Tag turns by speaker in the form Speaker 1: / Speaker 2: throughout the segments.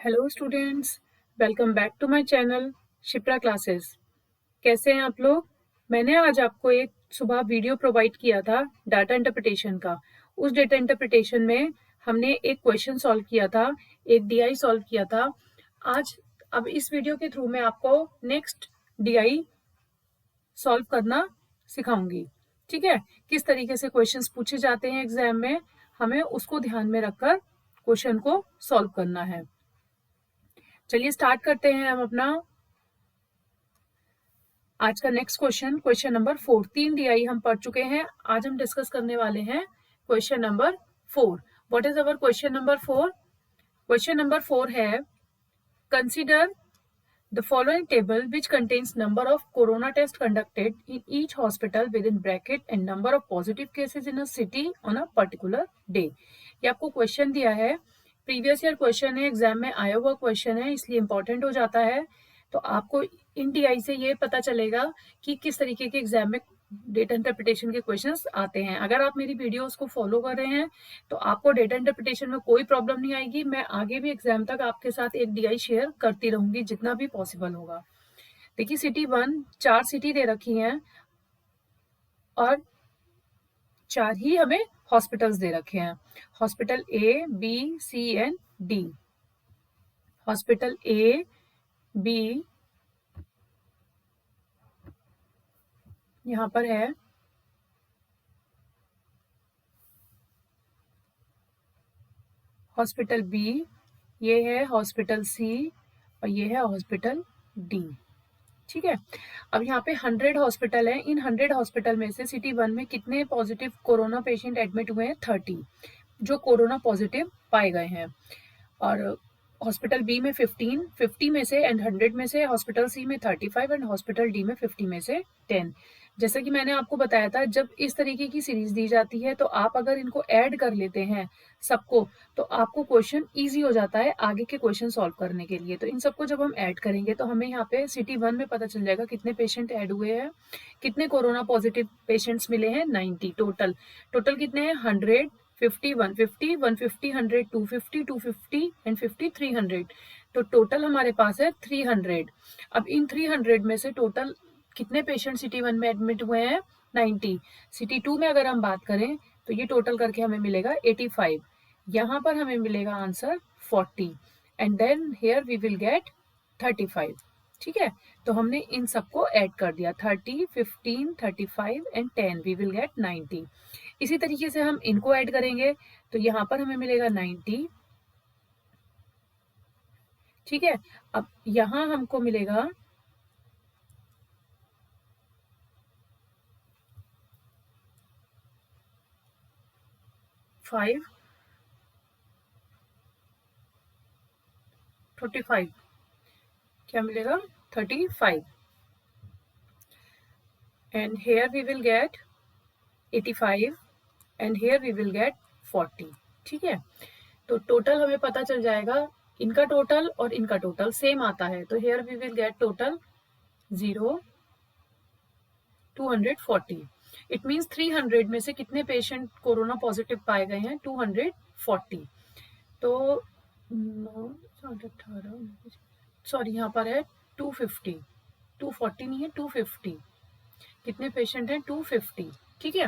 Speaker 1: Hello students, welcome back to my channel Shipra classes. कैसे हैं आप लोग? मैंने आज आपको एक सुबह वीडियो प्रोवाइड किया था डाटा इंटरप्रिटेशन का। उस डाटा इंटरप्रिटेशन में हमने एक क्वेश्चन सॉल्व किया था, एक डीआई सॉल्व किया था। आज अब इस वीडियो के थ्रू मैं आपको नेक्स्ट डीआई सॉल्व करना सिखाऊंगी। ठीक है, किस तरीके से क्वेश्चंस पूछे जाते हैं एग्जाम में, हमें उसको ध्यान में रखकर क्वेश्चन को सॉल्व करना है। चलिए स्टार्ट करते हैं हम अपना आज का नेक्स्ट क्वेश्चन नंबर 4। 3 डीआई हम पढ़ चुके हैं, आज हम डिस्कस करने वाले हैं question number 4। What is our question number 4? Question number 4 है, consider the following table which contains number of corona test conducted in each hospital with in bracket and number of positive cases in a city on a particular day. ये आपको question दिया है, previous year question है, exam में आया हुआ question है, इसलिए इंपॉर्टेंट हो जाता है। तो आपको इन डीआई से ये पता चलेगा कि किस तरीके के एग्जाम में डेटा इंटरप्रिटेशन के क्वेश्चंस आते हैं। अगर आप मेरी वीडियोस को फॉलो कर रहे हैं तो आपको डेटा इंटरप्रिटेशन में कोई प्रॉब्लम नहीं आएगी। मैं आगे भी एग्जाम तक आपके साथ एक डीआई शेयर करती रहूंगी जितना भी पॉसिबल होगा। देखिए, सिटी 1 4 सिटी दे रखी हैं और 4 ही हमें हॉस्पिटल्स दे रखे हैं। Hospital A, B, C and D. Hospital A, B यहाँ पर है, हॉस्पिटल बी, ये है हॉस्पिटल सी और ये है हॉस्पिटल डी। ठीक है, अब यहाँ पे 100 हॉस्पिटल है। इन 100 हॉस्पिटल में से सिटी 1 में कितने पॉजिटिव कोरोना पेशेंट एडमिट हुए हैं? 30 जो कोरोना पॉजिटिव पाए गए हैं। और हॉस्पिटल बी में 15, 50 में से एंड 100 में से, हॉस्पिटल सी में 35 एंड हॉस्पिटल डी में 50 में से 10। जैसा कि मैंने आपको बताया था, जब इस तरीके की सीरीज दी जाती है तो आप अगर इनको ऐड कर लेते हैं सबको, तो आपको क्वेश्चन इजी हो जाता है आगे के क्वेश्चन सॉल्व करने के लिए। तो इन सबको जब हम ऐड करेंगे तो हमें यहाँ पे सिटी 1 में पता चल जाएगा कितने पेशेंट ऐड हुए हैं, कितने कोरोना पॉजिटिव पेशेंट्स मिले हैं, 90 टोटल कितने हैं? 100, 50, 150, 150, 100, 250, 250 एंड 50, 300। तो टोटल हमारे पास है 300। अब इन 300 में से टोटल कितने पेशेंट सिटी 1 में एडमिट हुए हैं? 90। सिटी 2 में अगर हम बात करें तो ये टोटल करके हमें मिलेगा 85। यहाँ पर हमें मिलेगा answer 40 and then here we will get 35। ठीक है, तो हमने इन सबको ऐड कर दिया, 30, 15, 35 एंड 10, वी विल गेट 90। इसी तरीके से हम इनको ऐड करेंगे तो यहाँ पर हमें मिलेगा 90। ठीक है, अब यहाँ हमको मिलेगा 5, 35, क्या मिलेगा? 35 and here we will get 85 and here we will get 40। ठीक है, तो टोटल हमें पता चल जाएगा, इनका टोटल और इनका टोटल सेम आता है, तो here we will get total 0, 240। It means 300 में से कितने पेशेंट कोरोना पॉजिटिव पाए गए हैं? 240। तो 18, सॉरी यहाँ पर है 250, 240 नहीं है 250। कितने पेशेंट हैं? 250। ठीक है,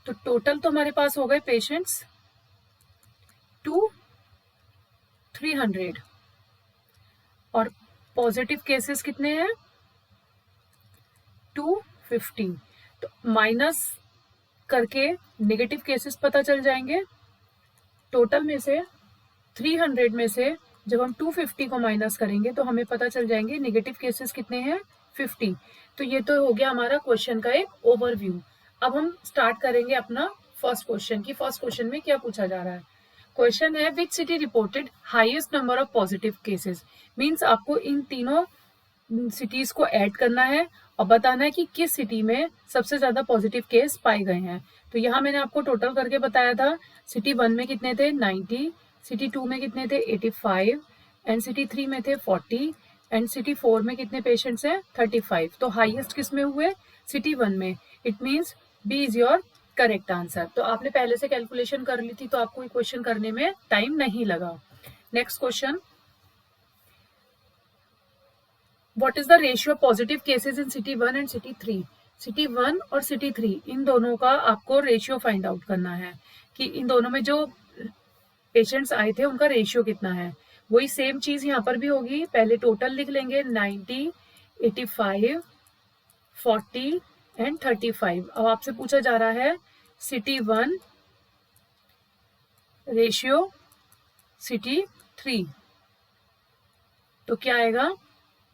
Speaker 1: तो टोटल तो हमारे पास हो गए पेशेंट्स 300 और पॉजिटिव केसेस कितने हैं? 250। तो माइनस करके नेगेटिव केसेस पता चल जाएंगे। टोटल में से 300 में से जब हम 250 को माइनस करेंगे तो हमें पता चल जाएंगे नेगेटिव केसेस कितने हैं? 50। तो ये तो हो गया हमारा क्वेश्चन का एक ओवरव्यू। अब हम स्टार्ट करेंगे अपना फर्स्ट क्वेश्चन की। फर्स्ट क्वेश्चन में क्या पूछा जा रहा है? क्वेश्चन है, which city reported highest number of positive cases. Means आपको इन तीनों सिटीज को ऐड करना है और बताना है कि किस सिटी में सबसे ज्यादा पॉजिटिव केस पाए गए हैं। तो यहाँ मैंने आपको टोटल करके बताया था, सिटी 1 में कितने थे? 90, सिटी 2 में कितने थे? 85 एंड सिटी 3 में थे 40 एंड सिटी 4 में कितने पेशेंट्स हैं? 35। तो हाईएस्ट किस में हुए? सिटी 1 में। It means B is your correct answer. तो आपने पहले से कैलकुलेशन कर ली थी तो आपको क्वेश्चन करने में टाइम नहीं लगा। Next question, what is the ratio positive cases in city 1 and city 3? City 1 और सिटी 3 इन दोनों का आपको रेशियो फाइंड आउट करना है कि इन दोनों में जो पेशेंट्स आए थे उनका रेशियो कितना है। वही सेम चीज यहाँ पर भी होगी। पहले टोटल लिख लेंगे 90, 85, 40 एंड 35। अब आपसे पूछा जा रहा है सिटी 1 रेशियो सिटी 3, तो क्या आएगा?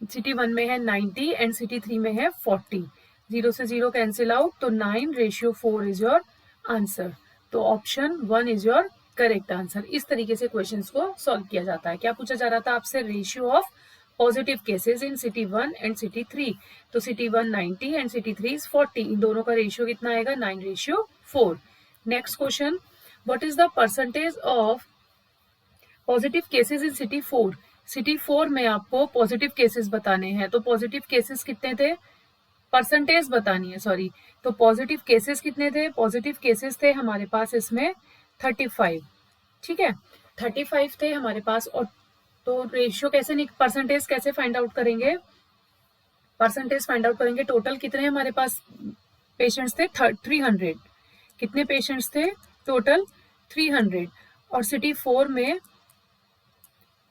Speaker 1: सिटी 1 में है 90 एंड सिटी 3 में है 40। 0 से 0 कैंसिल आउट, तो 9:4 इज योर आंसर। तो option 1 is your correct answer. इस तरीके से क्वेश्चंस को सॉल्व किया जाता है। क्या पूछा जा रहा था आपसे? Ratio of positive cases in city 1 and city 3। तो सिटी 1 90 एंड सिटी 3 इज 40। इन दोनों का रेशियो कितना आएगा? 9:4। Next question, what is the percentage of positive cases in city 4? City 4 में आपको पॉजिटिव केसेस बताने हैं। तो पॉजिटिव केसेस कितने थे? परसेंटेज बतानी है, सॉरी। तो पॉजिटिव केसेस कितने थे? पॉजिटिव केसेस थे हमारे पास इसमें 35। ठीक है, 35 थे हमारे पास। और तो रेशियो कैसे, परसेंटेज कैसे फाइंड आउट करेंगे? परसेंटेज फाइंड आउट करेंगे टोटल कितने हमारे पास पेशेंट्स थे? 300। कितने पेशेंट्स थे? टोटल 300। और सिटी 4 में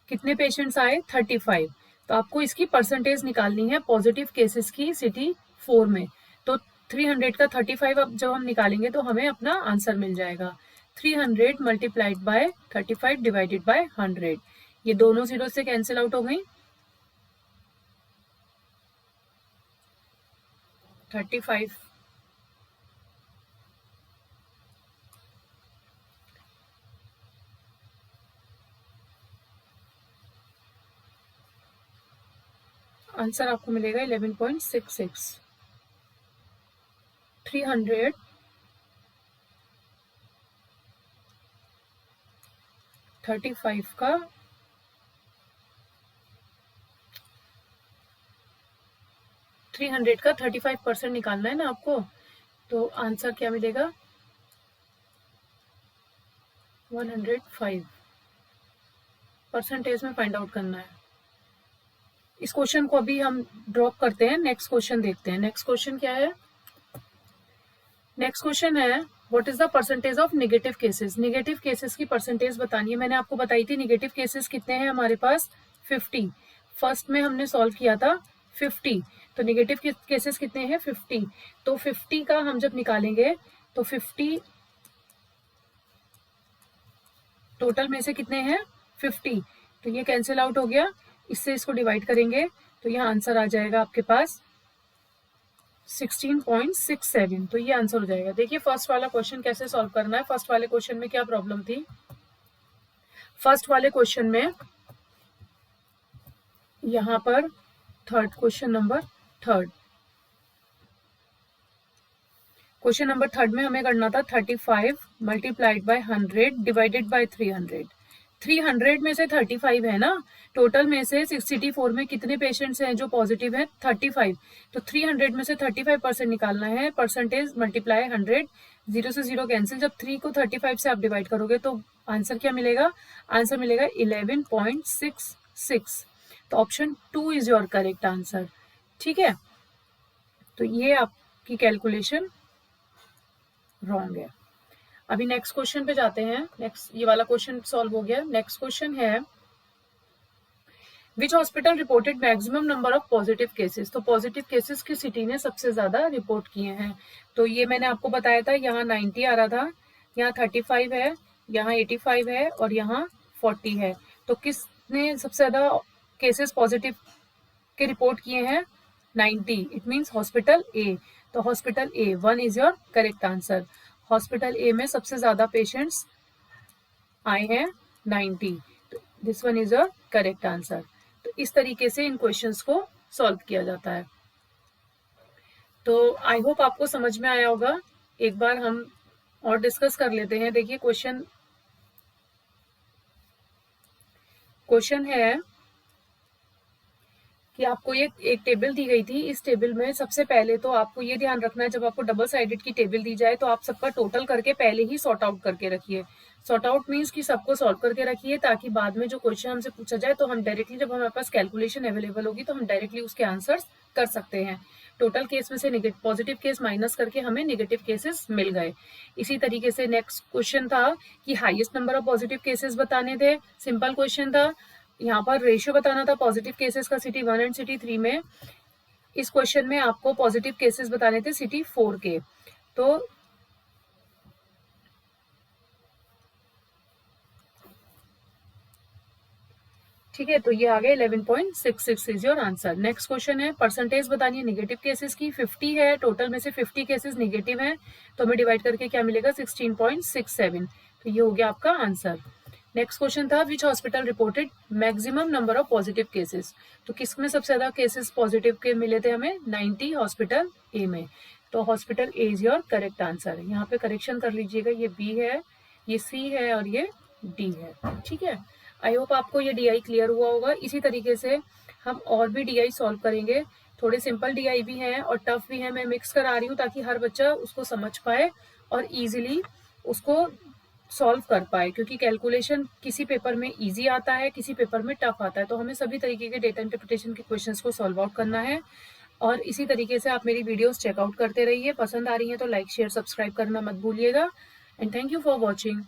Speaker 1: कितने पेशेंट्स आए? 35। तो आपको इसकी परसेंटेज निकालनी है पॉजिटिव केसेस की सिटी 4 में। तो 300 का 35 अब जब हम निकालेंगे तो हमें अपना आंसर मिल जाएगा। 300 मल्टीप्लाइड बाय 35 डिवाइडेड बाय 100। ये दोनों जीरो से कैंसिल आउट हो गई। 35 आंसर आपको मिलेगा 11.66। 300 35 का 300 का 35% निकालना है ना आपको। तो आंसर क्या मिलेगा? 105 परसेंटेज में फाइंड आउट करना है। इस क्वेश्चन को अभी हम ड्रॉप करते हैं, नेक्स्ट क्वेश्चन देखते हैं। नेक्स्ट क्वेश्चन क्या है? नेक्स्ट क्वेश्चन है what is the percentage of negative cases? Negative cases की परसेंटेज बतानी है। मैंने आपको बताई थी नेगेटिव केसेस कितने हैं हमारे पास? 50। फर्स्ट में हमने सॉल्व किया था 50। तो नेगेटिव केसेस कितने हैं? 50। तो 50 का हम जब निकालेंगे तो 50 टोटल में से कितने हैं? 50। तो ये कैंसिल आउट हो गया। इससे इसको डिवाइड करेंगे तो यहाँ आंसर आ जाएगा आपके पास 16.67। तो ये आंसर हो जाएगा। देखिए फर्स्ट वाला क्वेश्चन कैसे सॉल्व करना है। फर्स्ट वाले क्वेश्चन में क्या प्रॉब्लम थी? फर्स्ट वाले क्वेश्चन में यहाँ पर थर्ड, क्वेश्चन नंबर थर्ड में हमें करना था 35 मल्टीप्लाइड बाय 100 डिवाइडेड बाय 300। 300 में से 35 है ना। टोटल में से 64 में कितने पेशेंट्स हैं जो पॉजिटिव है? 35। तो 300 में से 35% निकालना है। Percentage multiply 100। 0 से 0 कैंसिल। जब 3 को 35 से आप डिवाइड करोगे तो आंसर क्या मिलेगा? आंसर मिलेगा 11.66। तो option 2 is your correct answer. ठीक है, तो ये आपकी कैलकुलेशन रॉन्ग है। अभी नेक्स्ट क्वेश्चन पे जाते हैं। नेक्स्ट, ये वाला क्वेश्चन सॉल्व हो गया। नेक्स्ट क्वेश्चन है which hospital reported maximum number of positive cases? तो पॉजिटिव केसेस की सिटी ने सबसे ज्यादा रिपोर्ट किए हैं। तो ये मैंने आपको बताया था, यहाँ 90 आ रहा था, यहाँ 35 है, यहाँ 85 है और यहाँ 40 है। तो किसने सबसे ज्यादा केसेस पॉजिटिव के रिपोर्ट किए हैं? 90। It means hospital A. तो hospital A 1 is your correct answer. Hospital A में सबसे ज्यादा पेशेंट्स आए हैं 90। तो this one is your correct answer. तो इस तरीके से इन क्वेश्चंस को सॉल्व किया जाता है। तो आई होप आपको समझ में आया होगा। एक बार हम और डिस्कस कर लेते हैं। देखिए क्वेश्चन है कि आपको ये एक टेबल दी गई थी। इस टेबल में सबसे पहले तो आपको ये ध्यान रखना है, जब आपको डबल साइडेड की टेबल दी जाए तो आप सबका टोटल करके पहले ही सॉर्ट आउट करके रखिए। सॉर्ट आउट मीन्स कि सबको सॉल्व करके रखिए, ताकि बाद में जो क्वेश्चन हमसे पूछा जाए तो हम डायरेक्टली, जब हमारे पास कैलकुलेशन अवेलेबल होगी तो हम डायरेक्टली उसके आंसर्स कर सकते हैं। टोटल केस में से पॉजिटिव केस माइनस करके हमें नेगेटिव केसेस मिल गए। इसी तरीके से नेक्स्ट क्वेश्चन था कि highest number of positive cases बताने थे। सिंपल क्वेश्चन था, यहाँ पर रेशियो बताना था पॉजिटिव केसेस का सिटी 1 एंड सिटी 3 में। इस क्वेश्चन में आपको पॉजिटिव केसेस बताने थे सिटी 4 के। तो ठीक है, तो ये आ गए 11.66 is your answer. Next question है, परसेंटेज बतानी है नेगेटिव केसेस की। 50 है, टोटल में से 50 केसेस नेगेटिव हैं, तो हमें डिवाइड करके क्या मिलेगा, 16.67। तो ये हो गया आपका आंसर। नेक्स्ट क्वेश्चन था, which hospital reported maximum number of positive cases. तो किसमें सबसे ज्यादा केसेस पॉजिटिव के मिले थे हमें, 90 हॉस्पिटल ए में। तो hospital A is your correct answer. यहाँ पे करेक्शन कर लीजिएगा, ये बी है, ये सी है और ये डी है। ठीक है, आई होप आपको ये डीआई क्लियर हुआ होगा। इसी तरीके से हम और भी डीआई सॉल्व करेंगे। थोड़े सिंपल डीआई भी हैं और टफ भी हैं, मैं मिक्स करा रही हूँ ताकि हर बच्चा उसको समझ पाए और इजीली उसको सॉल्व कर पाए, क्योंकि कैलकुलेशन किसी पेपर में इजी आता है, किसी पेपर में टफ आता है। तो हमें सभी तरीके के डेटा इंटरप्रिटेशन के क्वेश्चंस को सॉल्व आउट करना है। और इसी तरीके से आप मेरी वीडियोस चेकआउट करते रहिए। पसंद आ रही है तो लाइक शेयर सब्सक्राइब करना मत भूलिएगा। And thank you for watching.